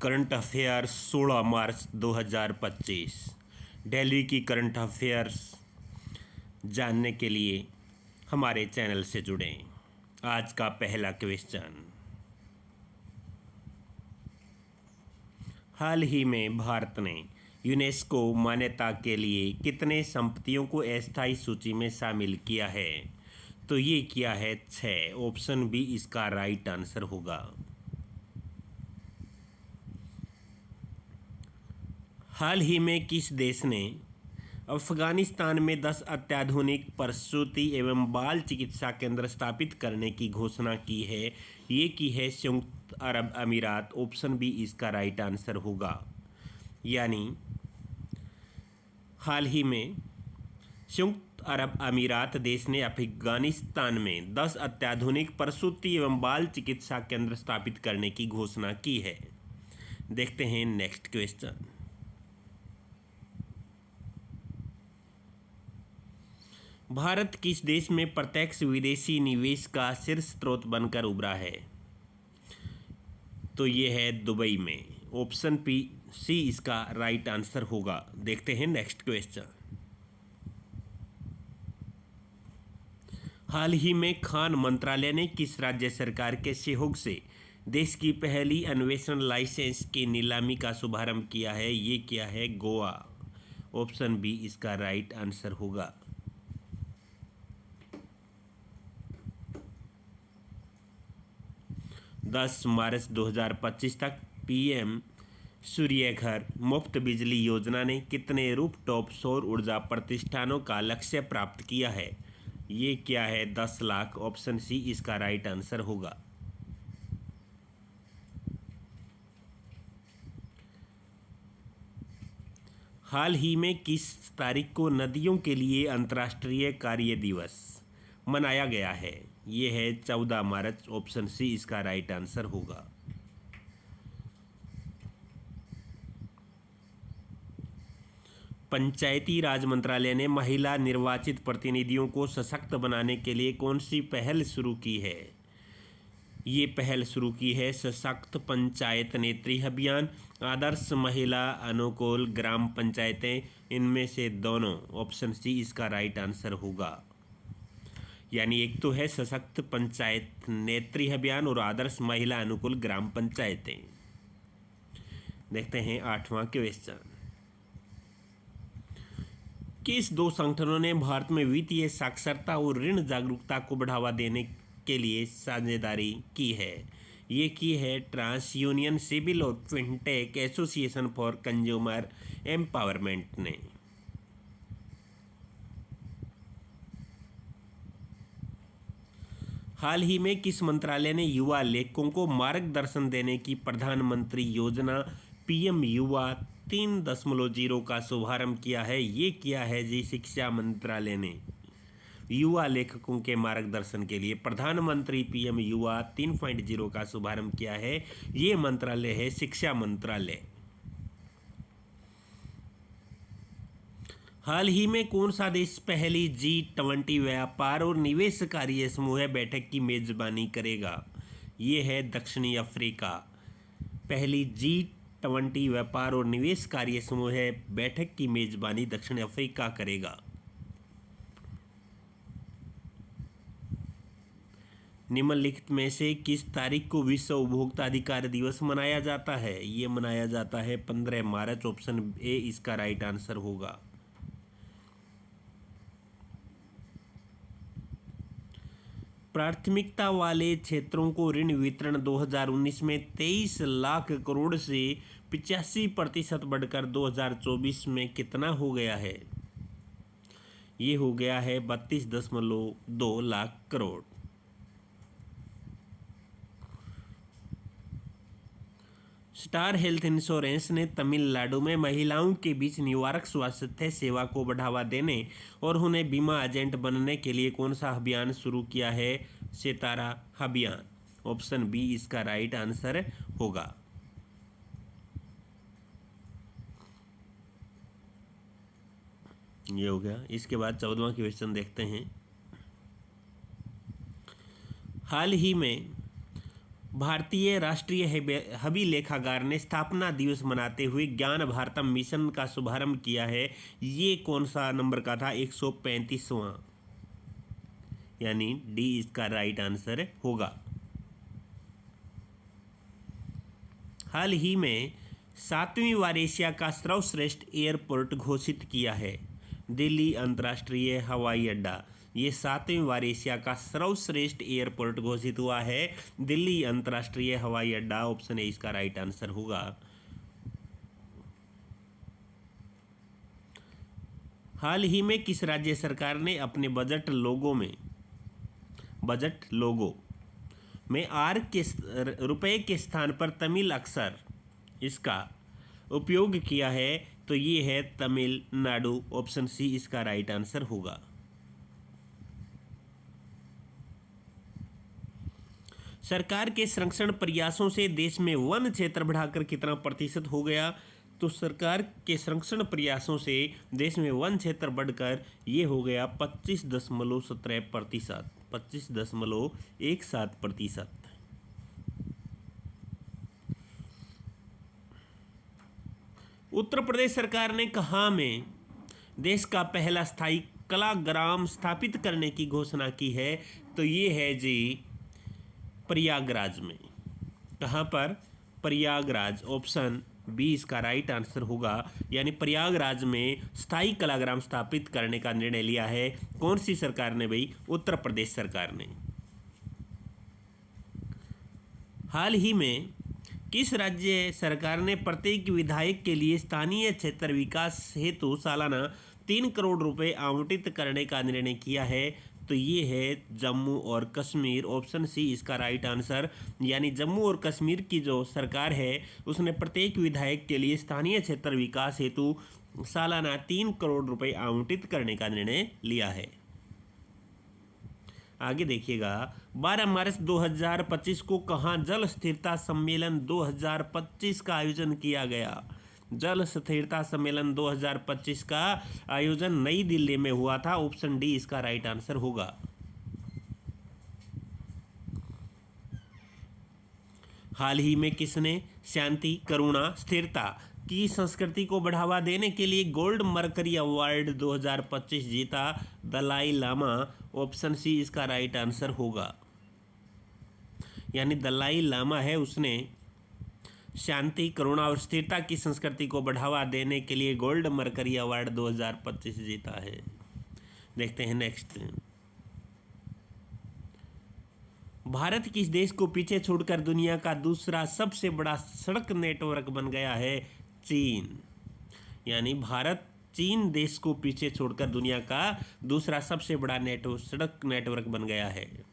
Current affairs 16 मार्च 2025। दिल्ली की current affairs जानने के लिए हमारे चैनल से जुड़ें। आज का पहला क्वेश्चन, हाल ही में भारत ने यूनेस्को मान्यता के लिए कितने संपत्तियों को अस्थायी सूची में शामिल किया है? तो ये किया है 6। ऑप्शन बी इसका राइट आंसर होगा। हाल ही में किस देश ने अफगानिस्तान में 10 अत्याधुनिक प्रसूति एवं बाल चिकित्सा केंद्र स्थापित करने की घोषणा की है? ये की है संयुक्त अरब अमीरात। ऑप्शन बी इसका राइट आंसर होगा। यानी हाल ही में संयुक्त अरब अमीरात देश ने अफगानिस्तान में 10 अत्याधुनिक प्रसूति एवं बाल चिकित्सा केंद्र स्थापित करने की घोषणा की है। देखते हैं नेक्स्ट क्वेश्चन, भारत किस देश में प्रत्यक्ष विदेशी निवेश का शीर्ष स्रोत बनकर उभरा है? तो ये है दुबई में। ऑप्शन सी इसका राइट आंसर होगा। देखते हैं नेक्स्ट क्वेश्चन, हाल ही में खान मंत्रालय ने किस राज्य सरकार के सहयोग से देश की पहली अन्वेषण लाइसेंस की नीलामी का शुभारंभ किया है? ये क्या है? गोवा। ऑप्शन बी इसका राइट आंसर होगा। 10 मार्च 2025 तक पीएम सूर्यघर मुफ्त बिजली योजना ने कितने रूफटॉप सौर ऊर्जा प्रतिष्ठानों का लक्ष्य प्राप्त किया है? ये क्या है? 10 लाख। ऑप्शन सी इसका राइट आंसर होगा। हाल ही में किस तारीख को नदियों के लिए अंतर्राष्ट्रीय कार्य दिवस मनाया गया है? ये है 14 मार्च। ऑप्शन सी इसका राइट आंसर होगा। पंचायती राज मंत्रालय ने महिला निर्वाचित प्रतिनिधियों को सशक्त बनाने के लिए कौन सी पहल शुरू की है? ये पहल शुरू की है सशक्त पंचायत नेत्री अभियान, आदर्श महिला अनुकूल ग्राम पंचायतें, इनमें से दोनों। ऑप्शन सी इसका राइट आंसर होगा। यानी एक तो है सशक्त पंचायत नेत्री अभियान और आदर्श महिला अनुकूल ग्राम पंचायतें। देखते हैं 8वां क्वेश्चन, किस दो संगठनों ने भारत में वित्तीय साक्षरता और ऋण जागरूकता को बढ़ावा देने के लिए साझेदारी की है? ये की है ट्रांस यूनियन सिविल और fintech association for consumer empowerment ने। हाल ही में किस मंत्रालय ने युवा लेखकों को मार्गदर्शन देने की प्रधानमंत्री योजना पीएम युवा 3.0 का शुभारंभ किया है? ये किया है जी शिक्षा मंत्रालय ने। युवा लेखकों के मार्गदर्शन के लिए प्रधानमंत्री पीएम युवा 3.0 का शुभारंभ किया है। ये मंत्रालय है शिक्षा मंत्रालय। हाल ही में कौन सा देश पहली G20 व्यापार और निवेश कार्य समूह बैठक की मेजबानी करेगा? ये है दक्षिणी अफ्रीका। पहली G20 व्यापार और निवेश कार्य समूह बैठक की मेजबानी दक्षिण अफ्रीका करेगा। निम्नलिखित में से किस तारीख को विश्व उपभोक्ता अधिकार दिवस मनाया जाता है? ये मनाया जाता है 15 मार्च। ऑप्शन ए इसका राइट आंसर होगा। प्राथमिकता वाले क्षेत्रों को ऋण वितरण 2019 में 23 लाख करोड़ से 85% बढ़कर 2024 में कितना हो गया है? ये हो गया है 32.2 lakh crore. Star health insurance ने तमिलनाडु में महिलाओं के बीच निवारक स्वास्थ्य सेवा को बढ़ावा देने और उन्हें बीमा एजेंट बनने के लिए कौन सा अभियान शुरू किया है? सितारा अभियान। ऑप्शन बी इसका राइट आंसर होगा। ये हो गया। इसके बाद 14वां क्वेश्चन देखते हैं, हाल ही में भारतीय राष्ट्रीय अभिलेखागार ने स्थापना दिवस मनाते हुए ज्ञान भारतम मिशन का शुभारंभ किया है। ये कौन सा नंबर का था? 135वां, यानी डी इसका राइट आंसर होगा। हाल ही में 7वीं बार एशिया का सर्वश्रेष्ठ एयरपोर्ट घोषित किया है दिल्ली अंतर्राष्ट्रीय हवाई अड्डा। ये 7वीं बार एशिया का सर्वश्रेष्ठ एयरपोर्ट घोषित हुआ है दिल्ली अंतर्राष्ट्रीय हवाई अड्डा। ऑप्शन ए इसका राइट आंसर होगा। हाल ही में किस राज्य सरकार ने अपने बजट लोगो में आर के रुपए के स्थान पर तमिल अक्षर इसका उपयोग किया है? तो ये है तमिलनाडु। ऑप्शन सी इसका राइट आंसर होगा। सरकार के संरक्षण प्रयासों से देश में वन क्षेत्र बढ़ाकर कितना प्रतिशत हो गया? तो सरकार के संरक्षण प्रयासों से देश में वन क्षेत्र बढ़कर ये हो गया 25.17%, 25.17%। उत्तर प्रदेश सरकार ने कहाँ में देश का पहला स्थायी कलाग्राम स्थापित करने की घोषणा की है? तो ये है जी प्रयागराज में। कहाँ पर? प्रयागराज। ऑप्शन बी इसका राइट आंसर होगा। यानी प्रयागराज में स्थायी कलाग्राम स्थापित करने का निर्णय लिया है कौन सी सरकार ने भाई? उत्तर प्रदेश सरकार ने। हाल ही में किस राज्य सरकार ने प्रत्येक विधायक के लिए स्थानीय क्षेत्र विकास हेतु सालाना 3 करोड़ रुपए आवंटित करने का निर्णय किया है? तो ये है जम्मू और कश्मीर। ऑप्शन सी इसका राइट आंसर। यानी जम्मू और कश्मीर की जो सरकार है उसने प्रत्येक विधायक के लिए स्थानीय क्षेत्र विकास हेतु सालाना 3 करोड़ रुपए आवंटित करने का निर्णय लिया है। आगे देखिएगा, 12 मार्च 2025 को कहाँ जल स्थिरता सम्मेलन 2025 का आयोजन किया गया? जल स्थिरता सम्मेलन 2025 का आयोजन नई दिल्ली में हुआ था। ऑप्शन डी इसका राइट आंसर होगा। हाल ही में किसने शांति, करुणा, स्थिरता की संस्कृति को बढ़ावा देने के लिए गोल्ड मरकरी अवार्ड 2025 जीता? दलाई लामा। ऑप्शन सी इसका राइट आंसर होगा। यानी दलाई लामा है, उसने शांति, करुणा और स्थिरता की संस्कृति को बढ़ावा देने के लिए गोल्ड मरकरी अवार्ड 2025 जीता है। देखते हैं नेक्स्ट। भारत किस देश को पीछे छोड़कर दुनिया का दूसरा सबसे बड़ा सड़क नेटवर्क बन गया है? चीन। यानी भारत चीन देश को पीछे छोड़कर दुनिया का दूसरा सबसे बड़ा सड़क नेटवर्क बन गया है।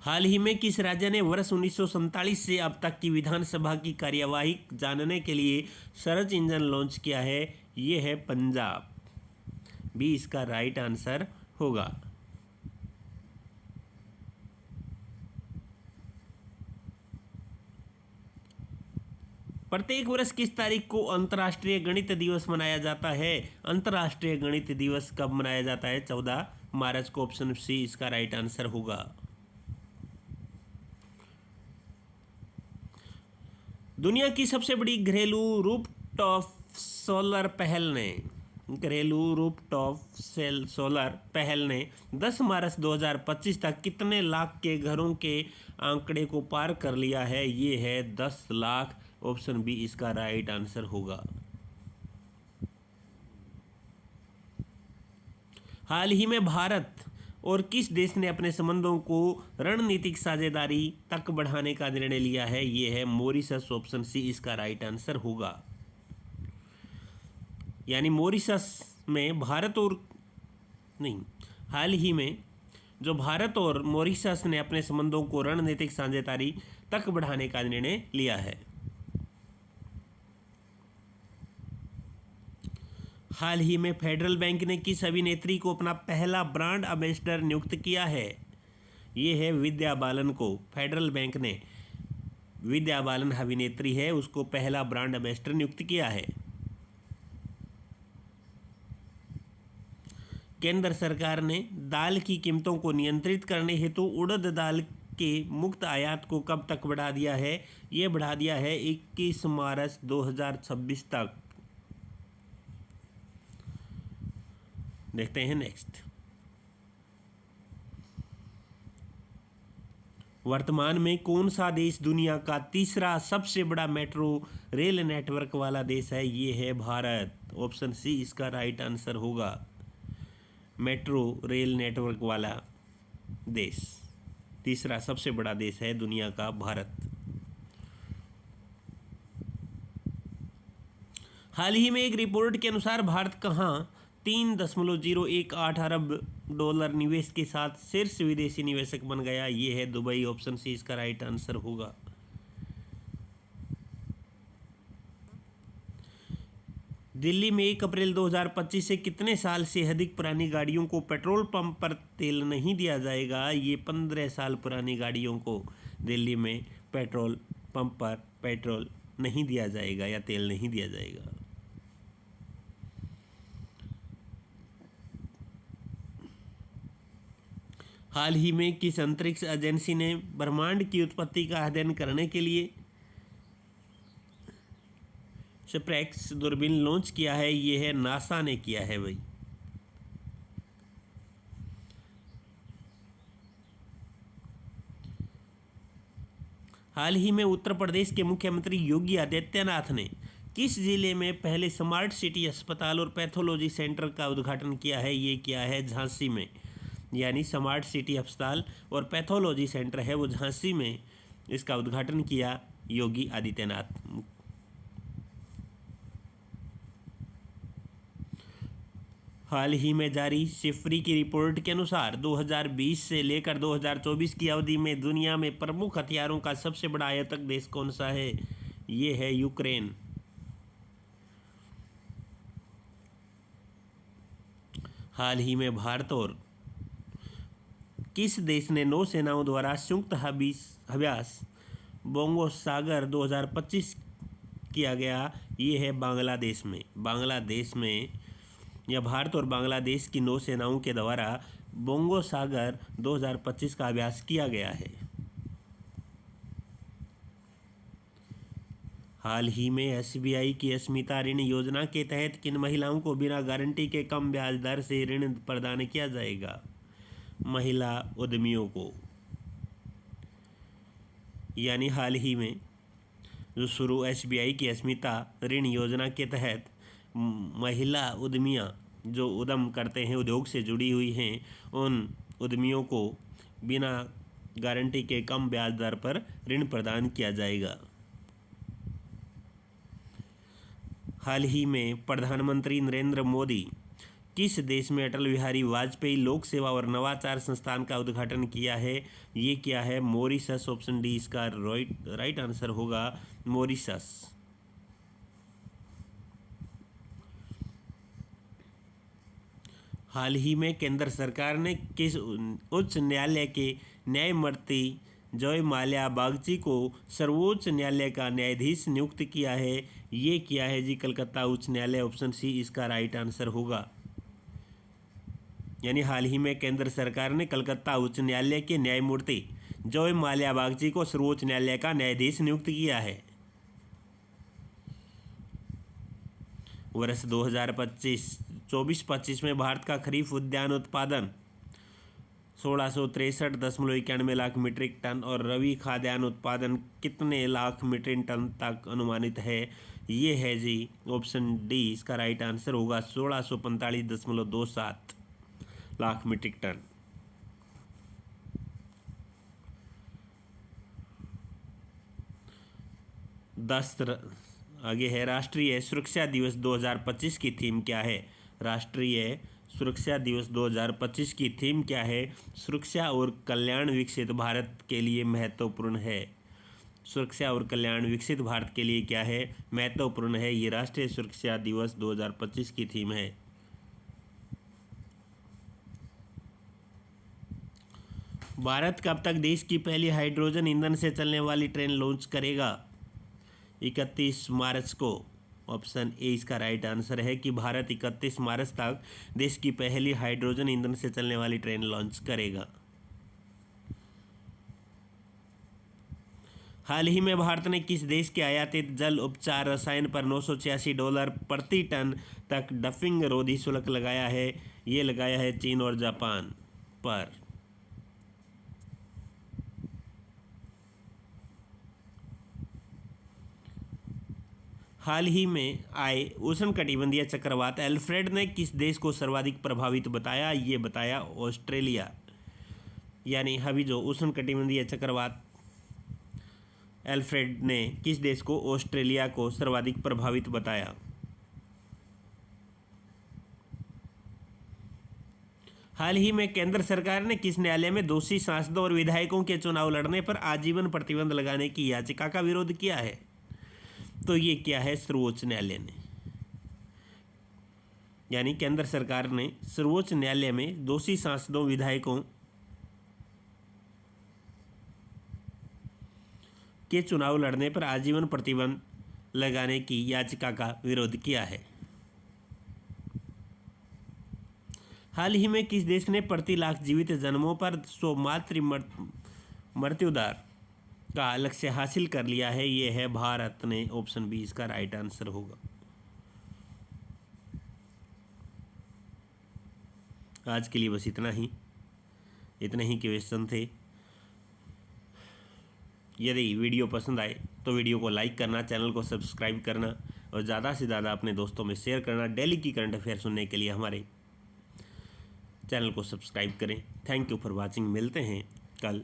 हाल ही में किस राज्य ने वर्ष 1947 से अब तक की विधानसभा की कार्यवाही जानने के लिए सर्च इंजन लॉन्च किया है? ये है पंजाब। बी इसका राइट आंसर होगा। प्रत्येक वर्ष किस तारीख को अंतर्राष्ट्रीय गणित दिवस मनाया जाता है? अंतर्राष्ट्रीय गणित दिवस कब मनाया जाता है? 14 मार्च को। ऑप्शन सी इसका राइट आंसर होगा। दुनिया की सबसे बड़ी घरेलू रूफटॉप सोलर पहल ने 10 मार्च 2025 तक कितने लाख के घरों के आंकड़े को पार कर लिया है? ये है 10 लाख। ऑप्शन बी इसका राइट आंसर होगा। हाल ही में भारत और किस देश ने अपने संबंधों को रणनीतिक साझेदारी तक बढ़ाने का निर्णय लिया है? ये है मॉरिशस। ऑप्शन सी इसका राइट आंसर होगा। यानी मॉरिशस में हाल ही में जो भारत और मॉरिशस ने अपने संबंधों को रणनीतिक साझेदारी तक बढ़ाने का निर्णय लिया है। हाल ही में फेडरल बैंक ने किस अभिनेत्री को अपना पहला ब्रांड एम्बेसडर नियुक्त किया है? ये है विद्या बालन को। फेडरल बैंक ने विद्या बालन अभिनेत्री है, उसको पहला ब्रांड एम्बेसडर नियुक्त किया है। केंद्र सरकार ने दाल की कीमतों को नियंत्रित करने हेतु उड़द दाल के मुक्त आयात को कब तक बढ़ा दिया है? ये बढ़ा दिया है 21 मार्च 2026 तक। देखते हैं नेक्स्ट। वर्तमान में कौन सा देश दुनिया का तीसरा सबसे बड़ा मेट्रो रेल नेटवर्क वाला देश है? ये है भारत। ऑप्शन सी इसका राइट आंसर होगा। मेट्रो रेल नेटवर्क वाला देश, तीसरा सबसे बड़ा देश है दुनिया का भारत। हाल ही में एक रिपोर्ट के अनुसार भारत कहाँ 3.018 अरब डॉलर निवेश के साथ शीर्ष विदेशी निवेशक बन गया? ये है दुबई। ऑप्शन सी इसका राइट आंसर होगा। दिल्ली में 1 अप्रैल 2025 से कितने साल से अधिक पुरानी गाड़ियों को पेट्रोल पंप पर तेल नहीं दिया जाएगा? ये 15 साल पुरानी गाड़ियों को दिल्ली में पेट्रोल पंप पर पेट्रोल नहीं दिया जाएगा या तेल नहीं दिया जाएगा। हाल ही में किस अंतरिक्ष एजेंसी ने ब्रह्मांड की उत्पत्ति का अध्ययन करने के लिए स्पेक्स दूरबीन लॉन्च किया है? ये है नासा ने किया है भाई। हाल ही में उत्तर प्रदेश के मुख्यमंत्री योगी आदित्यनाथ ने किस जिले में पहले स्मार्ट सिटी अस्पताल और पैथोलॉजी सेंटर का उद्घाटन किया है? ये किया है झांसी में। यानी स्मार्ट सिटी अस्पताल और पैथोलॉजी सेंटर है वो झांसी में, इसका उद्घाटन किया योगी आदित्यनाथ। हाल ही में जारी सिफरी की रिपोर्ट के अनुसार 2020 से लेकर 2024 की अवधि में दुनिया में प्रमुख हथियारों का सबसे बड़ा आयातक देश कौन सा है? ये है यूक्रेन। हाल ही में भारत और किस देश ने नौसेनाओं द्वारा संयुक्त अभ्यास बोंगो सागर 2025 किया गया? ये है बांग्लादेश में। बांग्लादेश में या भारत और बांग्लादेश की नौसेनाओं के द्वारा बोंगो सागर 2025 का अभ्यास किया गया है। हाल ही में एसबीआई की अस्मिता ऋण योजना के तहत किन महिलाओं को बिना गारंटी के कम ब्याज दर से ऋण प्रदान किया जाएगा? महिला उद्यमियों को। यानी हाल ही में जो शुरू एसबीआई की अस्मिता ऋण योजना के तहत महिला उद्यमियां जो उद्यम करते हैं, उद्योग से जुड़ी हुई हैं, उन उद्यमियों को बिना गारंटी के कम ब्याज दर पर ऋण प्रदान किया जाएगा। हाल ही में प्रधानमंत्री नरेंद्र मोदी किस देश में अटल बिहारी वाजपेयी लोक सेवा और नवाचार संस्थान का उद्घाटन किया है? ये क्या है? मॉरिशस। ऑप्शन डी इसका राइट आंसर होगा मॉरिशस। हाल ही में केंद्र सरकार ने किस उच्च न्यायालय के न्यायमूर्ति जय माल्या बागची को सर्वोच्च न्यायालय का न्यायाधीश नियुक्त किया है? ये किया है जी कलकत्ता उच्च न्यायालय। ऑप्शन सी इसका राइट आंसर होगा। यानी हाल ही में केंद्र सरकार ने कलकत्ता उच्च न्यायालय के न्यायमूर्ति जय माल्या बागची को सर्वोच्च न्यायालय का न्यायाधीश नियुक्त किया है। वर्ष 2024-25 में भारत का खरीफ उद्यान उत्पादन 1663.91 लाख मीट्रिक टन और रबी खाद्यान्न उत्पादन कितने लाख मीट्रिक टन तक अनुमानित है? ये है जी ऑप्शन डी इसका राइट आंसर होगा 1645.27 लाख मीट्रिक टन। आगे है राष्ट्रीय सुरक्षा दिवस 2025 की थीम क्या है? राष्ट्रीय सुरक्षा दिवस 2025 की थीम क्या है? सुरक्षा और कल्याण विकसित भारत के लिए महत्वपूर्ण है। सुरक्षा और कल्याण विकसित भारत के लिए क्या है? महत्वपूर्ण है। ये राष्ट्रीय सुरक्षा दिवस 2025 की थीम है। भारत कब तक देश की पहली हाइड्रोजन ईंधन से चलने वाली ट्रेन लॉन्च करेगा? 31 मार्च को। ऑप्शन ए इसका राइट आंसर है कि भारत 31 मार्च तक देश की पहली हाइड्रोजन ईंधन से चलने वाली ट्रेन लॉन्च करेगा। हाल ही में भारत ने किस देश के आयातित जल उपचार रसायन पर $986 प्रति टन तक डंपिंग रोधी शुल्क लगाया है? ये लगाया है चीन और जापान पर। हाल ही में आए उष्णकटिबंधीय चक्रवात एल्फ्रेड ने किस देश को सर्वाधिक प्रभावित बताया? ये बताया ऑस्ट्रेलिया। यानी अभी जो उष्णकटिबंधीय चक्रवात एल्फ्रेड ने किस देश को, ऑस्ट्रेलिया को सर्वाधिक प्रभावित बताया। हाल ही में केंद्र सरकार ने किस न्यायालय में दोषी सांसदों और विधायकों के चुनाव लड़ने पर आजीवन प्रतिबंध लगाने की याचिका का विरोध किया है? तो ये क्या है, सर्वोच्च न्यायालय ने। यानी केंद्र सरकार ने सर्वोच्च न्यायालय में दोषी सांसदों विधायकों के चुनाव लड़ने पर आजीवन प्रतिबंध लगाने की याचिका का विरोध किया है। हाल ही में किस देश ने प्रति लाख जीवित जन्मों पर 100 मातृ मृत्यु दर का लक्ष्य हासिल कर लिया है? ये है भारत ने। ऑप्शन बी इसका राइट आंसर होगा। आज के लिए बस इतना ही क्वेश्चन थे। यदि वीडियो पसंद आए तो वीडियो को लाइक करना, चैनल को सब्सक्राइब करना और ज़्यादा से ज़्यादा अपने दोस्तों में शेयर करना। डेली की करंट अफेयर सुनने के लिए हमारे चैनल को सब्सक्राइब करें। Thank you for watching. मिलते हैं कल